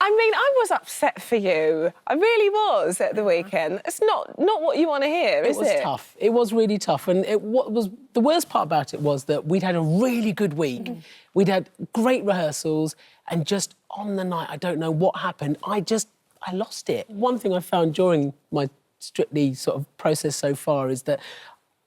I mean, I was upset for you. I really was at the weekend. It's not what you want to hear, is it? It was tough. It was really tough. And what was the worst part about it was that we'd had a really good week. We'd had great rehearsals, and just on the night, I don't know what happened, I lost it. One thing I found during my Strictly sort of process so far is that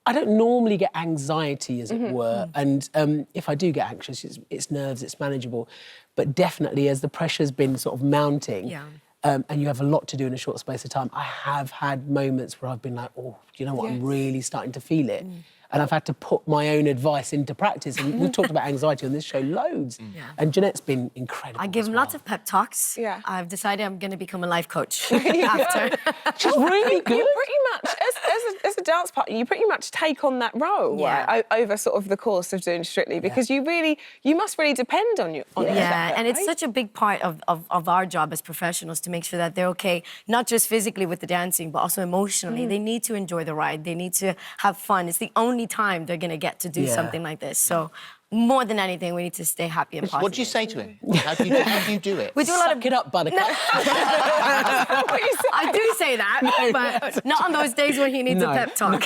I don't normally get anxiety, as it were, and if I do get anxious, it's nerves, it's manageable. But definitely, as the pressure's been sort of mounting, and you have a lot to do in a short space of time, I have had moments where I've been like, oh, do you know what, I'm really starting to feel it. And I've had to put my own advice into practice. And we've talked about anxiety on this show loads. And Jeanette's been incredible. I give him lots of pep talks. I've decided I'm going to become a life coach after. She's really good. You pretty much, as a dance partner, you pretty much take on that role right, over sort of the course of doing Strictly, because you must really depend on you. On and it's such a big part of our job as professionals to make sure that they're okay, not just physically with the dancing, but also emotionally. They need to enjoy the ride. They need to have fun. It's the only time they're going to get to do something like this. So more than anything, we need to stay happy and positive. What do you say to him? How do you do it? We do a lot of... Suck it up, buttercup. I do say that, but not on those days when he needs a pep talk.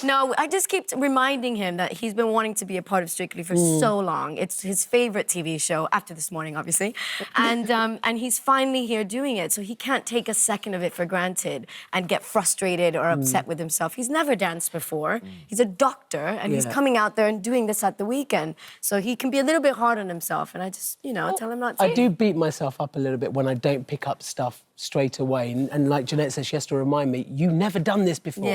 No, I just keep reminding him that he's been wanting to be a part of Strictly for so long. It's his favourite TV show, after This Morning, obviously. And he's finally here doing it, so he can't take a second of it for granted and get frustrated or upset with himself. He's never danced before. He's a doctor, and he's coming out there and doing this at the weekend. So he can be a little bit hard on himself, and I just, tell him not to. I do beat myself up a little bit when I don't pick up stuff straight away. And like Janette says, she has to remind me, you've never done this before.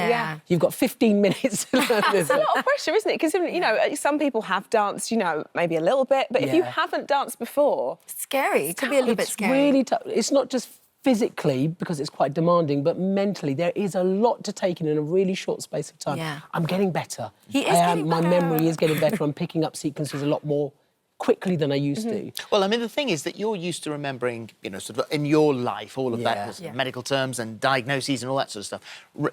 You've got 15 minutes to learn this. It's a lot of pressure, isn't it? Because, some people have danced, maybe a little bit, but if you haven't danced before... It's scary. It could be a little bit scary. It's really tough. It's not just physically, because it's quite demanding, but mentally, there is a lot to take in a really short space of time. I'm getting better. My memory is getting better. I'm picking up sequences a lot more quickly than I used to. Well, I mean, the thing is that you're used to remembering, sort of in your life, all of that, medical terms and diagnoses and all that sort of stuff.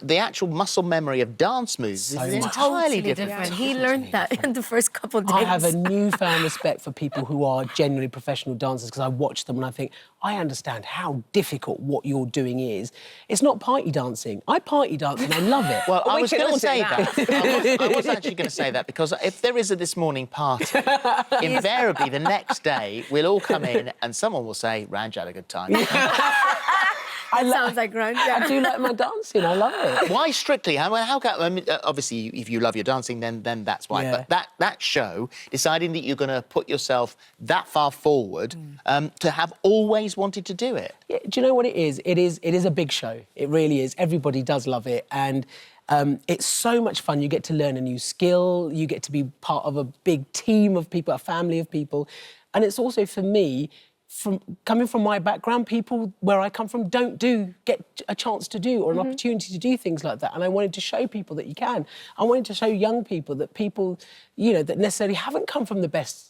The actual muscle memory of dance moves is entirely different. He learned that in the first couple of days. I have a newfound respect for people who are genuinely professional dancers, because I watch them and I think, I understand how difficult what you're doing is. It's not party dancing. I party dance and I love it. Well, I was going to say that. I was actually going to say that, because if there is a This Morning party, invariably the next day we'll all come in and someone will say, Ranj had a good time. That sounds like Ranj. I do like my dancing. I love it. Why Strictly? I mean, obviously, if you love your dancing, then that's why. But that show, deciding that you're going to put yourself that far forward, to have always wanted to do it. Yeah, do you know what it is? It is a big show. It really is. Everybody does love it, and it's so much fun. You get to learn a new skill. You get to be part of a big team of people, a family of people, and it's also, for me, coming from my background, people where I come from don't get a chance to do, or an opportunity to do things like that. And I wanted to show people that you can. I wanted to show young people that that necessarily haven't come from the best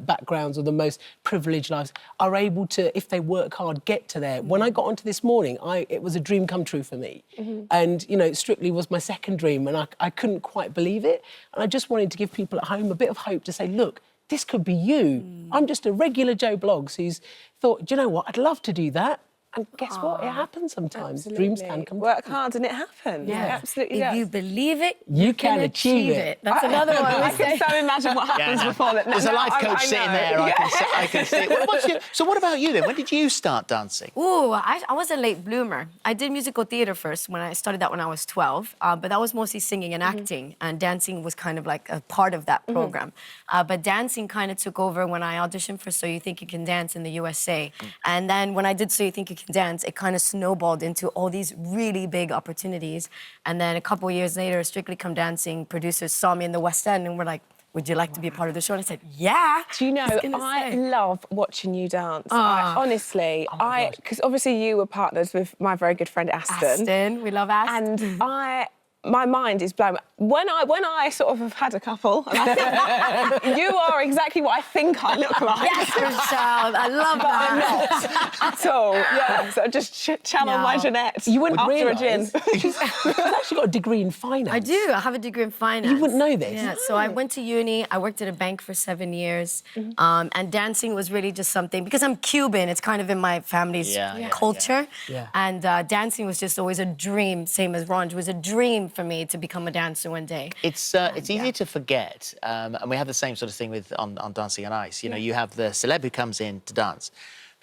backgrounds or the most privileged lives are able to, if they work hard, get to there. When I got onto This Morning, it was a dream come true for me. And, Strictly was my second dream, and I couldn't quite believe it. And I just wanted to give people at home a bit of hope to say, look, this could be you. I'm just a regular Joe Bloggs who's thought, do you know what, I'd love to do that. And guess what? It happens sometimes. Absolutely. Dreams can come Work true. hard and it happens. Yeah, absolutely. If you believe it, you can achieve it. That's another one. I can so imagine what happens before that. There's a life coach sitting there. I can see it. So what about you then? When did you start dancing? Ooh, I was a late bloomer. I did musical theatre first. When I started that when I was 12, but that was mostly singing and acting, and dancing was kind of like a part of that program. But dancing kind of took over when I auditioned for So You Think You Can Dance in the USA. And then when I did So You Think You Can Dance, it kind of snowballed into all these really big opportunities. And then a couple of years later, Strictly Come Dancing producers saw me in the West End and were like, would you like to be a part of the show? And I said, yeah. Do you know, I love watching you dance. Honestly, because obviously you were partners with my very good friend Aston. We love Aston. And my mind is blown. When I sort of have had a couple, and I think you are exactly what I think I look like. Yes, Rochelle, I love But that. I'm not at all. Yeah, so just channel my Janette. You wouldn't after realise. a gin. She's actually got a degree in finance. I do. I have a degree in finance. You wouldn't know this. Yeah. So I went to uni. I worked at a bank for 7 years, and dancing was really just something because I'm Cuban. It's kind of in my family's culture, and dancing was just always a dream. Same as Ranj, was a dream for me to become a dancer one day. It's easy to forget, and we have the same sort of thing with on Dancing on Ice. You know, you have the celeb who comes in to dance.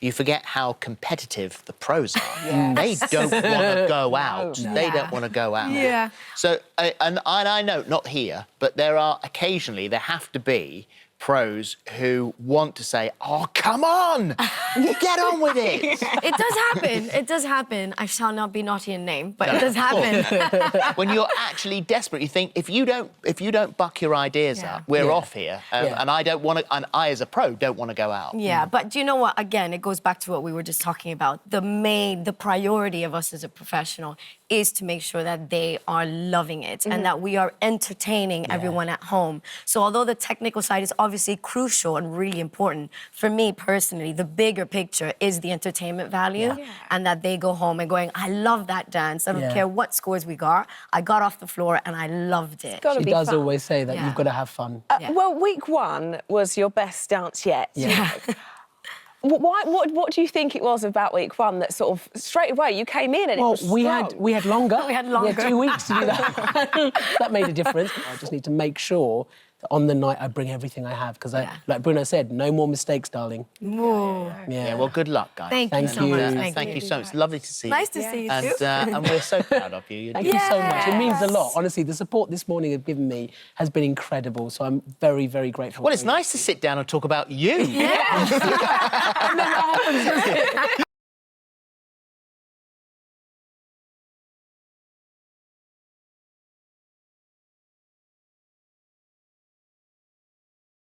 You forget how competitive the pros are. They don't want to go out. They don't want to go out. Yeah. So, and I know, not here, but there have to be pros who want to say, oh, come on, get on with it. It does happen. It does happen. I shall not be naughty in name, but it does happen. When you're actually desperate, you think, if you don't buck your ideas up, we're off here. And I don't want to, and I as a pro don't want to go out. Yeah, but do you know what? Again, it goes back to what we were just talking about. The priority of us as a professional is to make sure that they are loving it and that we are entertaining everyone at home. So although the technical side is obviously crucial and really important, for me personally, the bigger picture is the entertainment value and that they go home and going, I love that dance. I don't care what scores we got. I got off the floor and I loved it. Gotta She be does fun. always say that you've got to have fun. Well, week 1 was your best dance yet. Yeah. What do you think it was about week 1 that sort of straight away you came in and it was we strong? had longer. We had longer. We had 2 weeks to do that. That made a difference. I just need to make sure that on the night I bring everything I have because, like Bruno said, no more mistakes, darling. Yeah, well, good luck, guys. Thank you so much. Thank you so much. It's lovely to see you. Nice to see you too. And we're so proud of you. Thank you so much. It means a lot. Honestly, the support this morning you've given me has been incredible. So I'm very, very grateful. Well, it's nice to sit down and talk about you. Yeah.